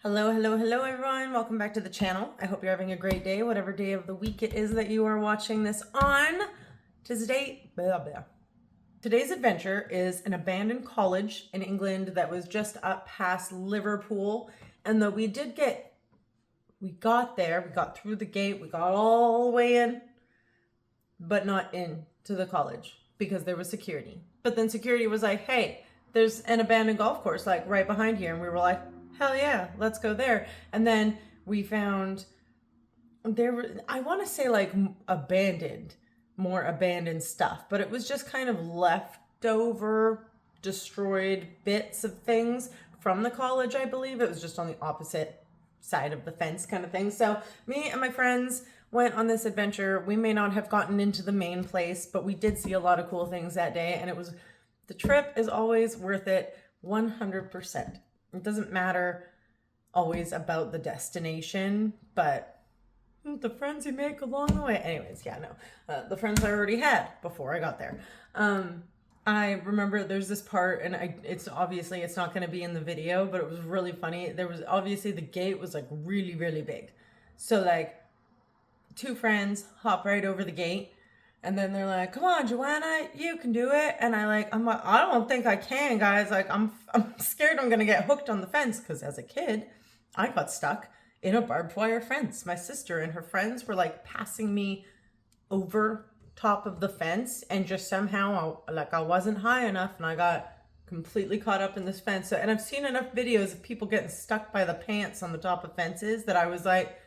Hello, hello, hello, everyone. Welcome back to the channel. I hope you're having a great day, whatever day of the week it is that you are watching this on. Today's adventure is an abandoned college in England that was just up past Liverpool. And though we got there, we got through the gate, we got all the way in, but not in to the college because there was security. But then security was like, hey, there's an abandoned golf course like right behind here. And we were like, hell yeah, let's go there. And then we found I want to say like more abandoned stuff, but it was just kind of leftover, destroyed bits of things from the college, I believe. It was just on the opposite side of the fence kind of thing. So me and my friends went on this adventure. We may not have gotten into the main place, but we did see a lot of cool things that day. And the trip is always worth it 100%. It doesn't matter always about the destination, but the friends you make along the way. Anyways, yeah, no. The friends I already had before I got there. I remember there's this part, and it's not going to be in the video, but it was really funny. There was obviously the gate was like really, really big. So like two friends hop right over the gate. And then they're like, come on, Joanna, you can do it. And I'm like, I don't think I can, guys. Like, I'm scared I'm going to get hooked on the fence. Because as a kid, I got stuck in a barbed wire fence. My sister and her friends were like passing me over top of the fence. And just somehow, I wasn't high enough. And I got completely caught up in this fence. And I've seen enough videos of people getting stuck by the pants on the top of fences that I was like,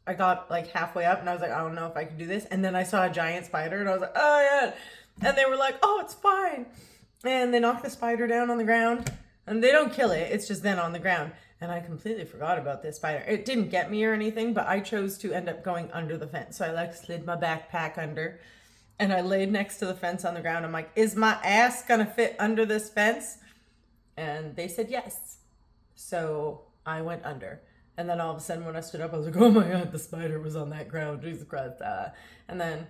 I got like halfway up and I was like, I don't know if I can do this. And then I saw a giant spider and I was like, oh yeah. And they were like, oh, it's fine. And they knocked the spider down on the ground and they don't kill it. It's just then on the ground. And I completely forgot about this spider. It didn't get me or anything, but I chose to end up going under the fence. So I like slid my backpack under and I laid next to the fence on the ground. I'm like, is my ass gonna fit under this fence? And they said yes. So I went under. And then all of a sudden when I stood up, I was like, oh my God, the spider was on that ground. Jesus Christ. And then,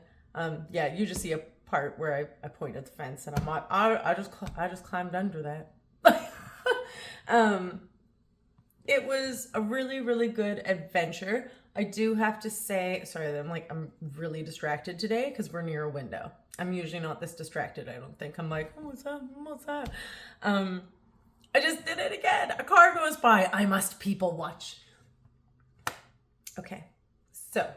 you just see a part where I point at the fence and I'm like, I just climbed under that. It was a really, really good adventure. I do have to say, sorry, I'm really distracted today because we're near a window. I'm usually not this distracted, I don't think. I'm like, oh, what's that? What's that? I just did it again. A car goes by. I must people watch. Okay, so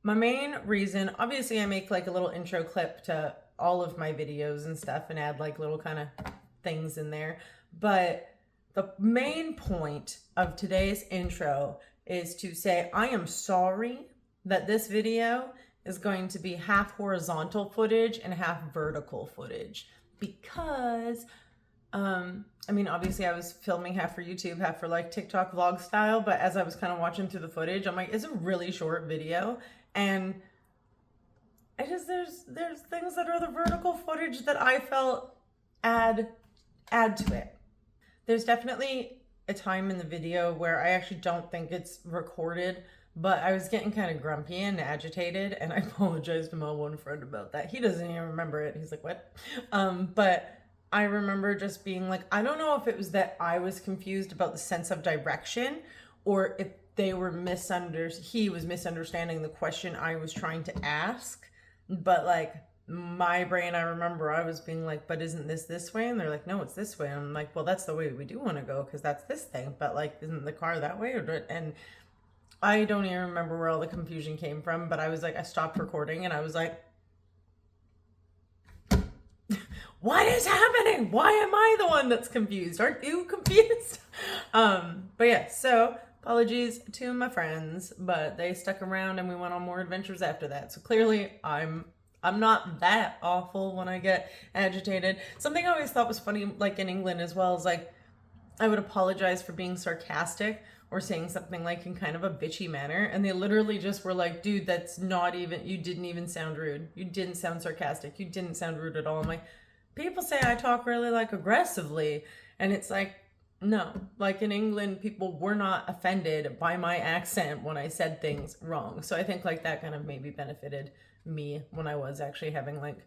my main reason, obviously I make like a little intro clip to all of my videos and stuff and add like little kind of things in there. But the main point of today's intro is to say I am sorry that this video is going to be half horizontal footage and half vertical footage because obviously I was filming half for YouTube, half for like TikTok vlog style, but as I was kind of watching through the footage, I'm like, it's a really short video. And there's things that are the vertical footage that I felt add to it. There's definitely a time in the video where I actually don't think it's recorded, but I was getting kind of grumpy and agitated, and I apologized to my one friend about that. He doesn't even remember it. He's like, what? But I remember just being like, I don't know if it was that I was confused about the sense of direction or if he was misunderstanding the question I was trying to ask. But like my brain, I remember I was being like, but isn't this way? And they're like, no, it's this way. And I'm like, well, that's the way we do want to go because that's this thing. But like, isn't the car that way? And I don't even remember where all the confusion came from, but I was like, I stopped recording and I was like, what is happening? Why am I the one that's confused? Aren't you confused? But yeah, so apologies to my friends, but they stuck around and we went on more adventures after that. So clearly I'm not that awful when I get agitated. Something I always thought was funny, like in England as well, is like I would apologize for being sarcastic or saying something like in kind of a bitchy manner. And they literally just were like, dude, you didn't even sound rude. You didn't sound sarcastic. You didn't sound rude at all. I'm like, people say I talk really like aggressively. And it's like, no, like in England, people were not offended by my accent when I said things wrong. So I think like that kind of maybe benefited me when I was actually having like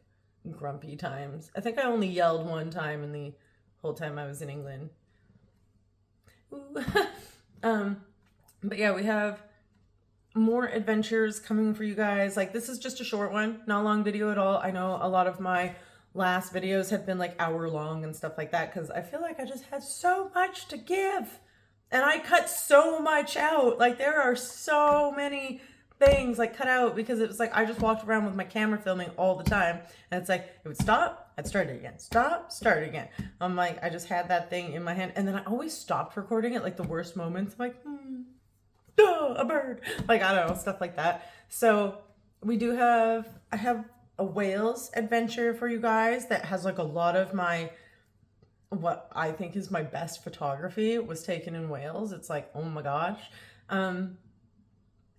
grumpy times. I think I only yelled one time in the whole time I was in England. But yeah, we have more adventures coming for you guys. Like, this is just a short one, not a long video at all. I know a lot of my last videos have been like hour long and stuff like that, because I feel like I just had so much to give and I cut so much out. Like, there are so many things like cut out, because it was like I just walked around with my camera filming all the time, and it's like it would stop, I'd start it again, stop, start it again. I'm like, I just had that thing in my hand, and then I always stopped recording it like the worst moments. I'm like, a bird, like, I don't know, stuff like that. So we do have, I have a Wales adventure for you guys that has like a lot of my, what I think is my best photography was taken in Wales. It's like, oh my gosh. And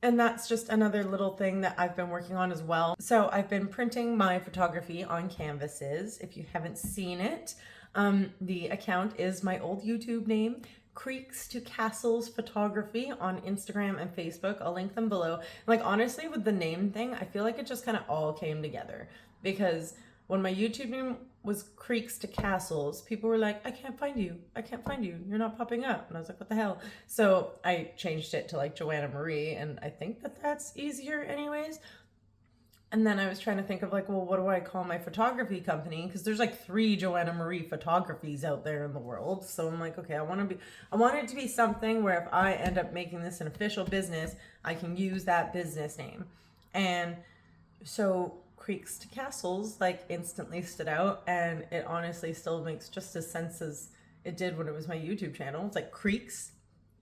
that's just another little thing that I've been working on as well. So I've been printing my photography on canvases. If you haven't seen it, the account is my old YouTube name, Creeks to Castles Photography, on Instagram and Facebook. I'll link them below. Like, honestly, with the name thing, I feel like it just kind of all came together, because when my YouTube name was Creeks to Castles, people were like, I can't find you. I can't find you. You're not popping up. And I was like, what the hell? So I changed it to like Joanna Marie, and I think that that's easier anyways. And then I was trying to think of like, well, what do I call my photography company? Because there's like 3 Joanna Marie photographies out there in the world. So I'm like, okay, I want it to be something where if I end up making this an official business, I can use that business name. And so Creeks to Castles like instantly stood out, and it honestly still makes just as sense as it did when it was my YouTube channel. It's like Creeks.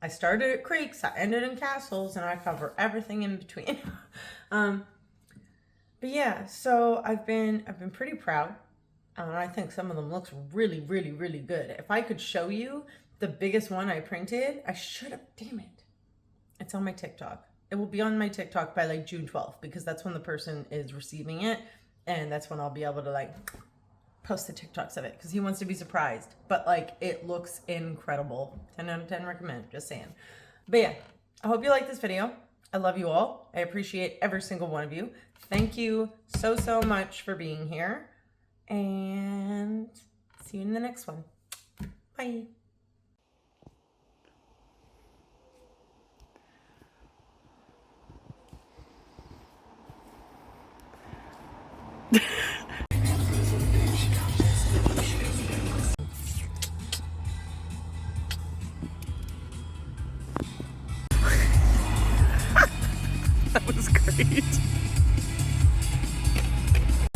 I started at Creeks, I ended in Castles, and I cover everything in between. But yeah, so I've been pretty proud. I think some of them looks really, really, really good. If I could show you the biggest one I printed, I should have, damn it. It's on my TikTok. It will be on my TikTok by like June 12th, because that's when the person is receiving it. And that's when I'll be able to like post the TikToks of it, because he wants to be surprised. But like, it looks incredible. 10 out of 10 recommend, just saying. But yeah, I hope you like this video. I love you all. I appreciate every single one of you. Thank you so, so much for being here. And see you in the next one. Bye. That was great.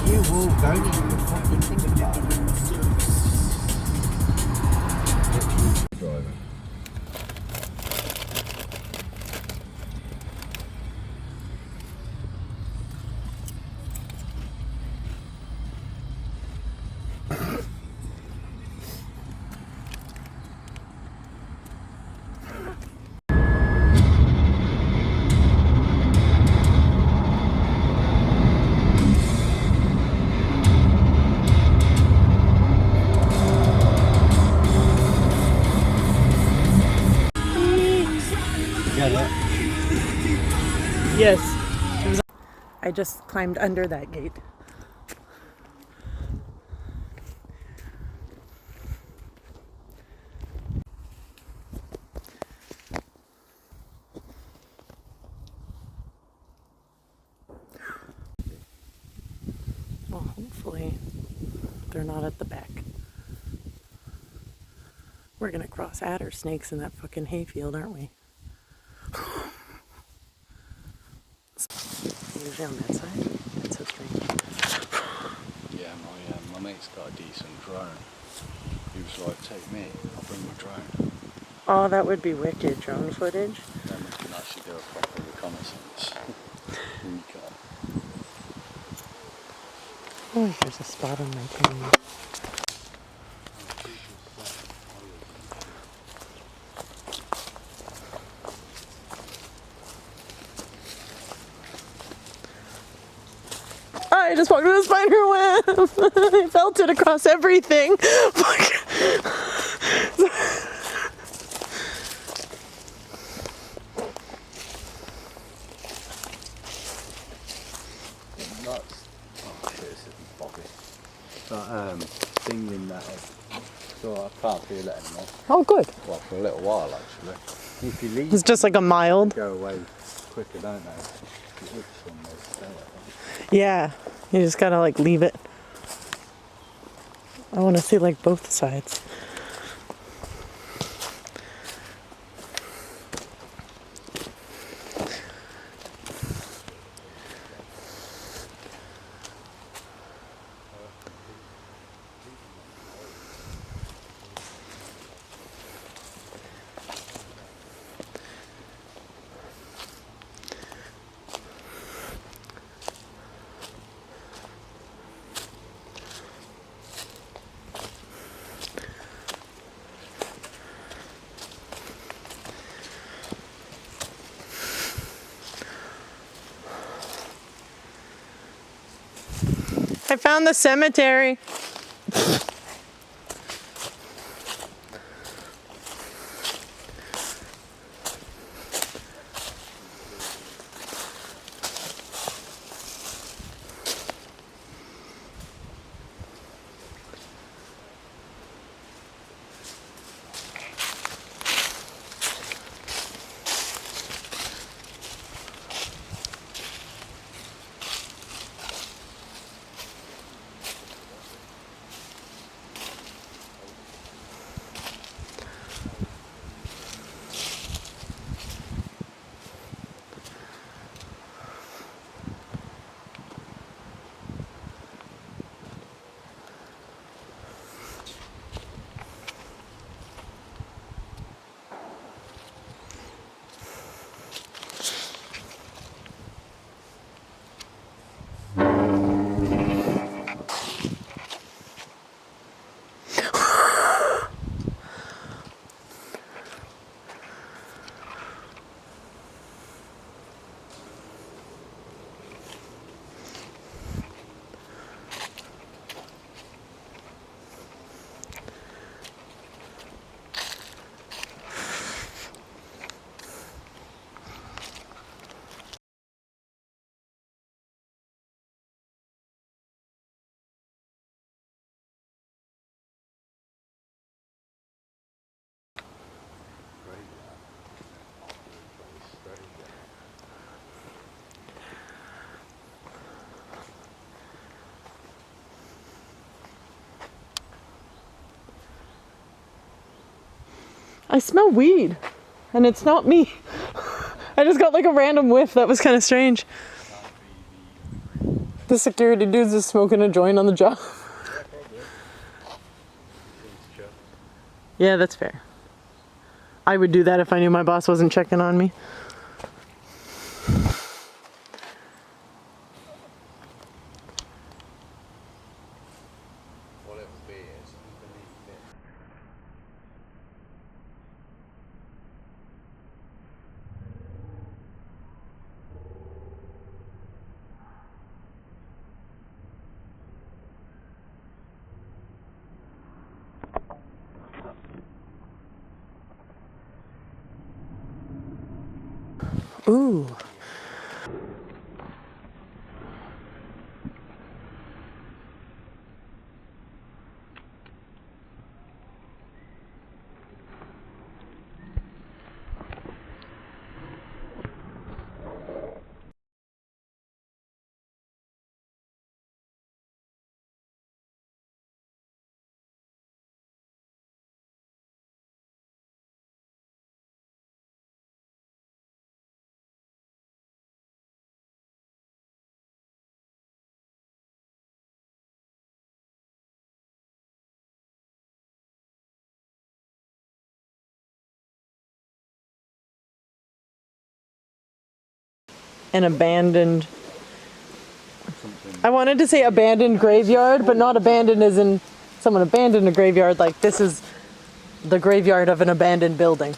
You will, don't even fucking think about it. Driver. Yes. I just climbed under that gate. Well, hopefully they're not at the back. We're gonna cross adder snakes in that fucking hayfield, aren't we? Usually on that side. That's so strange. Yeah, my mate's got a decent drone. He was like, take me, I'll bring my drone. Oh, that would be wicked, drone footage. Then we can actually do a proper reconnaissance. In the car. Oh, there's a spot on my camera. I just walked with a spider web. I felt it across everything. That's, oh shit, this isn't Bobby. That thing in that head. So I can't feel it anymore. Oh, good. Well, for a little while actually. If you leave It's just like a mild. they go away quicker, don't they? If you itch them, they stay, I think. Yeah, you just gotta like leave it. I want to see like both sides. I found the cemetery. I smell weed, and it's not me. I just got like a random whiff that was kind of strange. The security dude's just smoking a joint on the job. Yeah, that's fair. I would do that if I knew my boss wasn't checking on me. Whatever beer is underneath it. Ooh. An abandoned. I wanted to say abandoned graveyard, but not abandoned as in someone abandoned a graveyard. Like this is the graveyard of an abandoned building.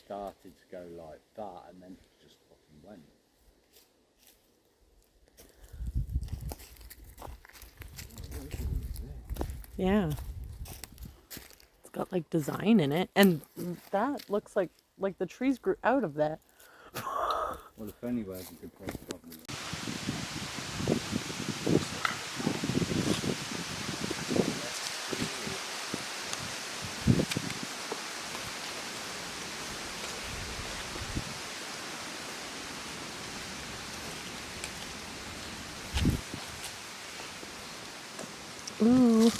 Started to go like that and then it just fucking went. Yeah. It's got like design in it, and that looks like the trees grew out of that. Well, if anywhere, we could probably Ooh.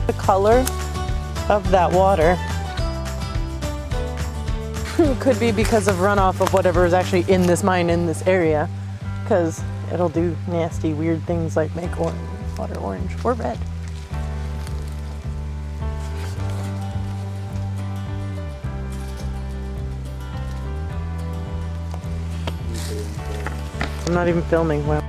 The color of that water could be because of runoff of whatever is actually in this mine in this area, because it'll do nasty weird things like make water orange or red. I'm not even filming. Well,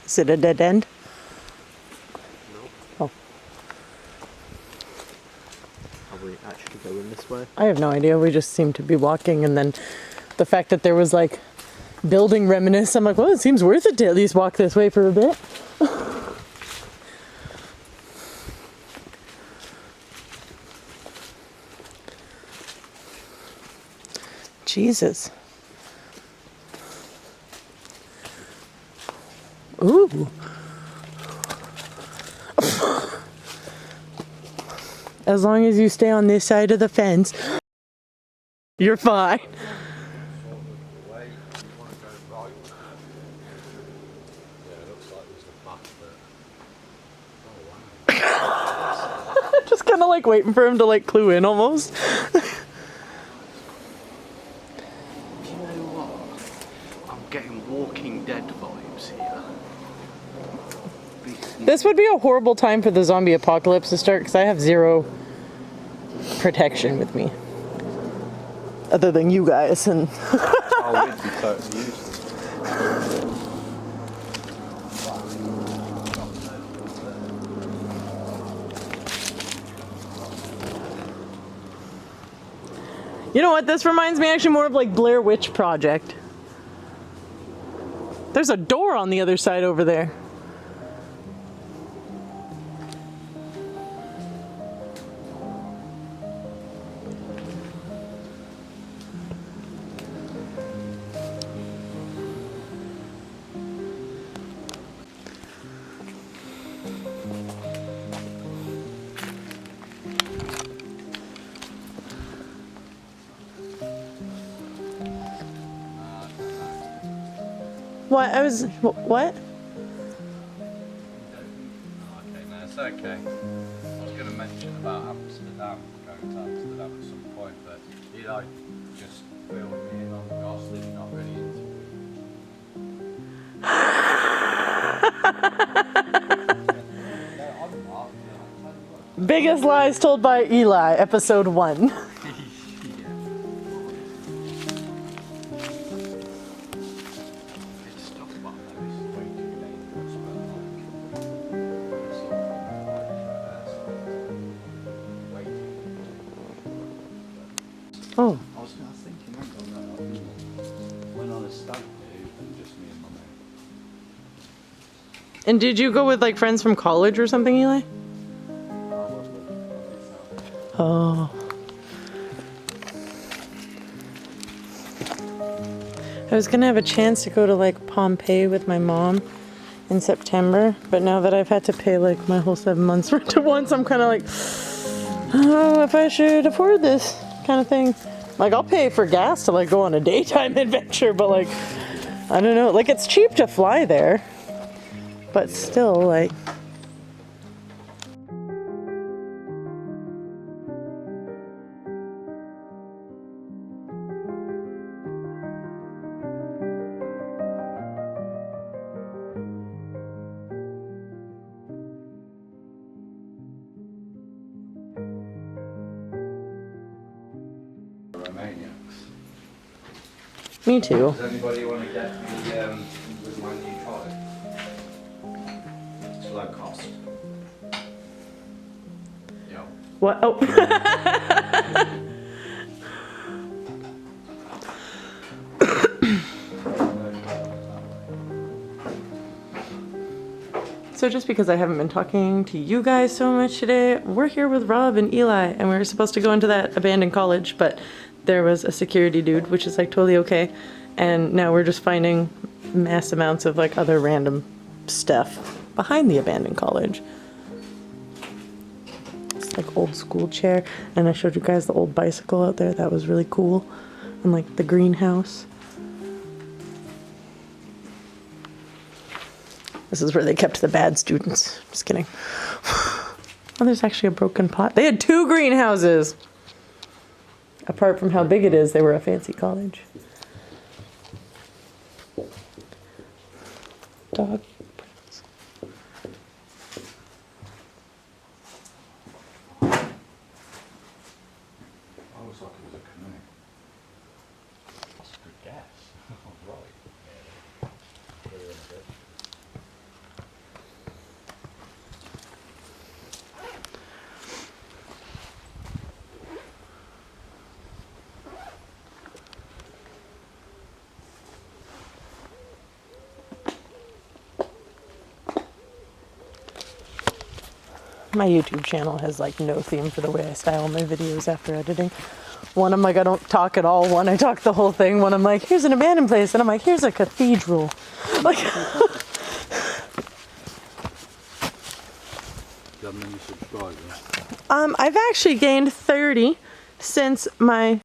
is it a dead end? Oh, Are we actually going this way? I have no idea. We just seem to be walking, and then the fact that there was like building remnants, I'm like, well, it seems worth it to at least walk this way for a bit. Jesus. Ooh. As long as you stay on this side of the fence, you're fine. Just kind of like waiting for him to like clue in almost. I'm getting Walking Dead vibes here. This would be a horrible time for the zombie apocalypse to start because I have zero protection with me. Other than you guys and Oh, we'd be totally useless. you know what? This reminds me actually more of like Blair Witch Project. There's a door on the other side over there. What? What? Okay, no, it's okay. I was going to mention about Amsterdam, going to Amsterdam at some point, but Eli just filled me in on Gosling, not really into it. Biggest lies told by Eli, episode 1. Oh. I was thinking, went on a stag do and just me and my mate. And did you go with like friends from college or something, Eli? Oh. I was gonna have a chance to go to like Pompeii with my mom in September, but now that I've had to pay like my whole 7 months rent at once, I'm kind of like, I don't know if I should afford this kind of thing. Like, I'll pay for gas to like go on a daytime adventure, but like, I don't know. Like, it's cheap to fly there, but still, like. Me too. Does anybody want to get the with my new trolley? It's low cost. Yeah. What? Oh. So just because I haven't been talking to you guys so much today, we're here with Rob and Eli, and we were supposed to go into that abandoned college, but there was a security dude, which is like totally okay. And now we're just finding mass amounts of like other random stuff behind the abandoned college. It's like old school chair, and I showed you guys the old bicycle out there. That was really cool. And like the greenhouse. This is where they kept the bad students. Just kidding. Oh, there's actually a broken pot. They had 2 greenhouses. Apart from how big it is, they were a fancy college. Dog prints. Oh, looks like it was a canoe. That's a good guess. Right. My YouTube channel has like no theme for the way I style my videos after editing. One I'm like, I don't talk at all. One I talk the whole thing. One I'm like, here's an abandoned place. And I'm like, here's a cathedral. Like, Do you have many subscribers? I've actually gained 30 since my...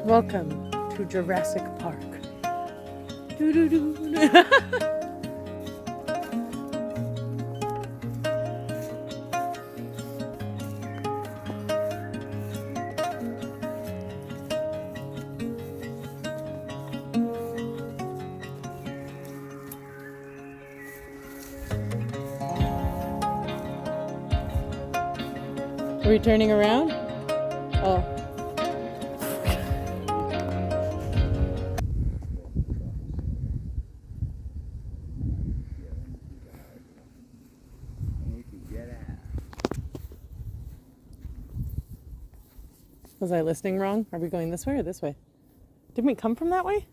Welcome to Jurassic Park. Doo-doo-doo. Are we turning around? Oh. Was I listening wrong? Are we going this way or this way? Didn't we come from that way?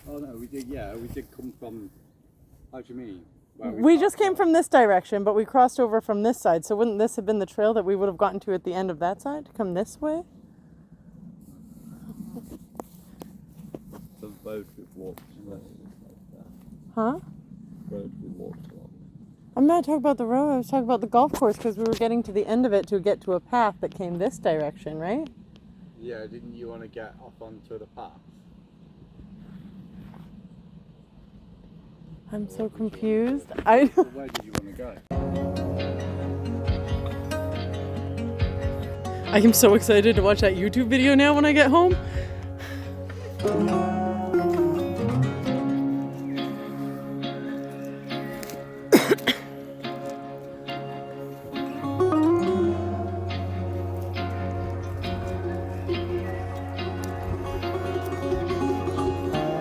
Oh no, we did. Yeah, we did come from. How do you mean? We just came from this direction, but we crossed over from this side. So wouldn't this have been the trail that we would have gotten to at the end of that side? Come this way? The road we walked. Huh? Road we walked along. I'm not talking about the road. I was talking about the golf course because we were getting to the end of it to get to a path that came this direction, right? Yeah, didn't you want to get off onto the path? I'm so confused. Where did you want to go? I am so excited to watch that YouTube video now when I get home.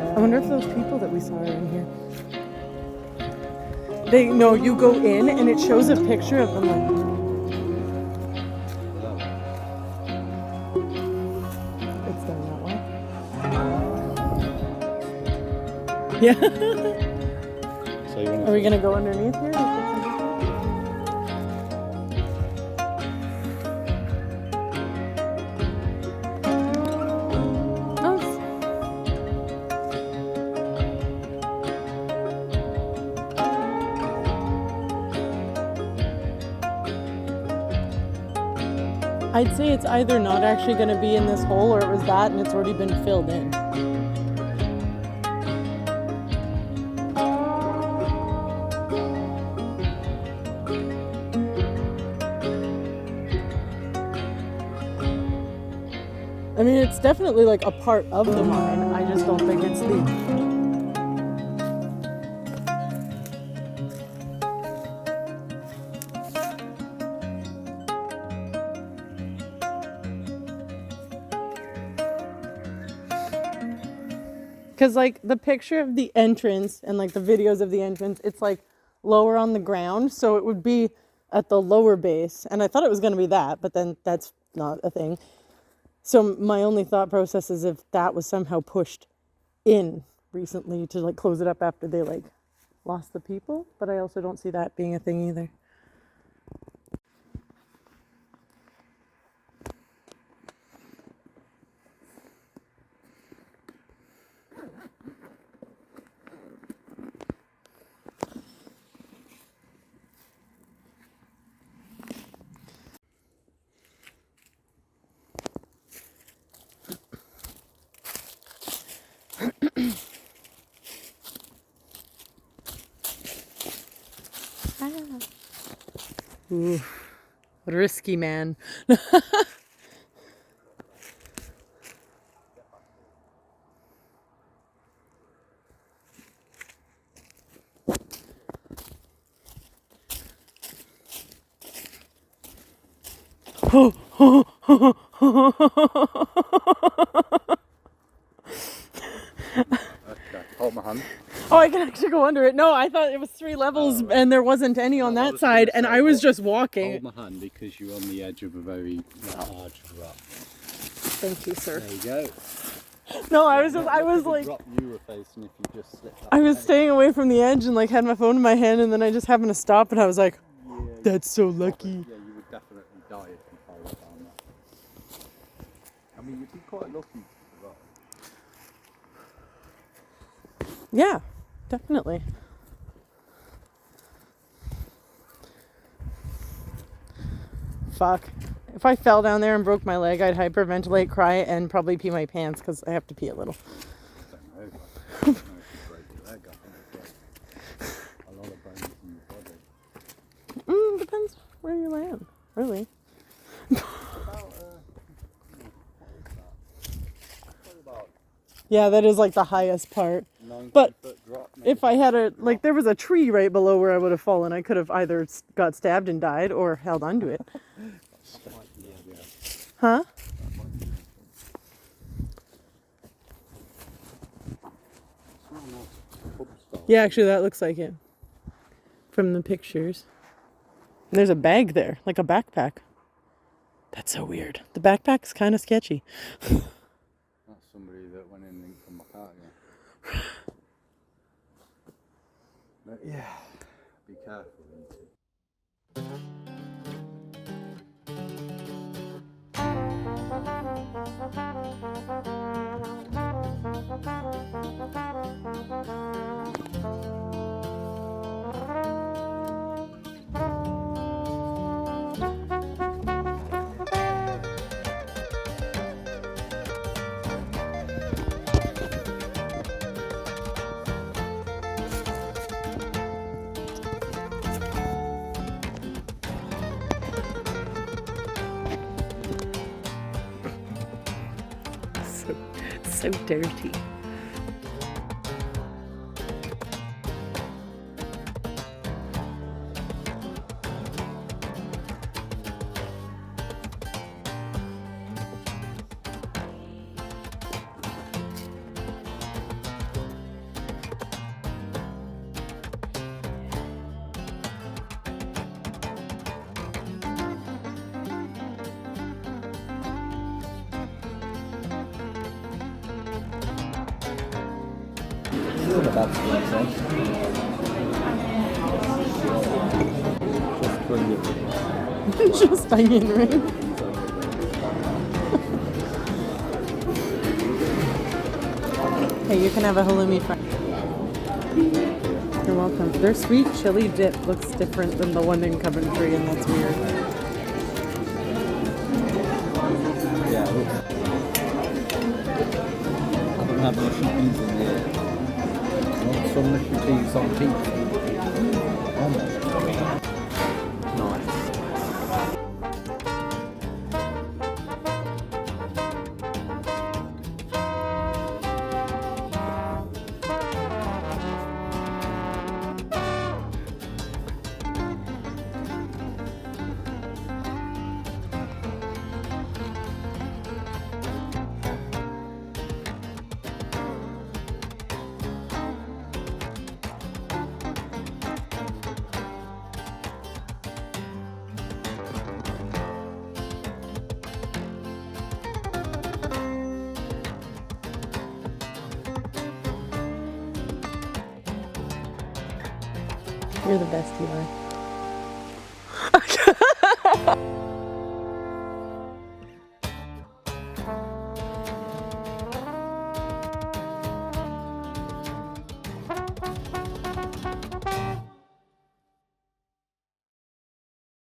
I wonder if those people that we saw are in here. No, you go in and it shows a picture of them like... It's done that way. Yeah. So you want Are we gonna go underneath here? I'd say it's either not actually going to be in this hole or it was that and it's already been filled in. I mean, it's definitely like a part of the mine. I just don't think it's the. Because, like, the picture of the entrance and, like, the videos of the entrance, it's, like, lower on the ground. So it would be at the lower base. And I thought it was going to be that, but then that's not a thing. So my only thought process is if that was somehow pushed in recently to, like, close it up after they, like, lost the people. But I also don't see that being a thing either. Ooh, risky man. Okay, hold my hand. Oh, I can actually go under it. No, I thought it was 3 levels and there wasn't any on that side, and I was just walking. Hold my hand because you're on the edge of a very large rock. Thank you, sir. There you go. No, I was like, Drop you were facing if you just slipped that I was way. staying away from the edge and like had my phone in my hand, and then I just happened to stop, and I was like, Yeah, that's so lucky. Yeah, you would definitely die if you fell down that. I mean, you'd be quite lucky as well. Yeah, definitely. Fuck. If I fell down there and broke my leg, I'd hyperventilate, cry, and probably pee my pants because I have to pee a little. I don't know, I don't know if you break your leg, I think it's a lot of bones in your body. Depends where you land, really. About, what is that? Probably about Yeah, that is like the highest part. 90 But foot drop. Maybe. if I had like, there was a tree right below where I would have fallen. I could have either got stabbed and died or held onto it. Huh? Yeah, actually, that looks like it from the pictures. And there's a bag there, like a backpack. That's so weird. The backpack's kind of sketchy. That's somebody that went in and didn't come back out, yeah. But yeah, be careful. So dirty. Just onion ring. Hey, you can have a halloumi fry. You're welcome. Their sweet chili dip looks different than the one in Coventry, and that's weird. Yeah, I don't have mushy peas in here. I want some mushy peas on pizza. Nice. You're the best, Eli.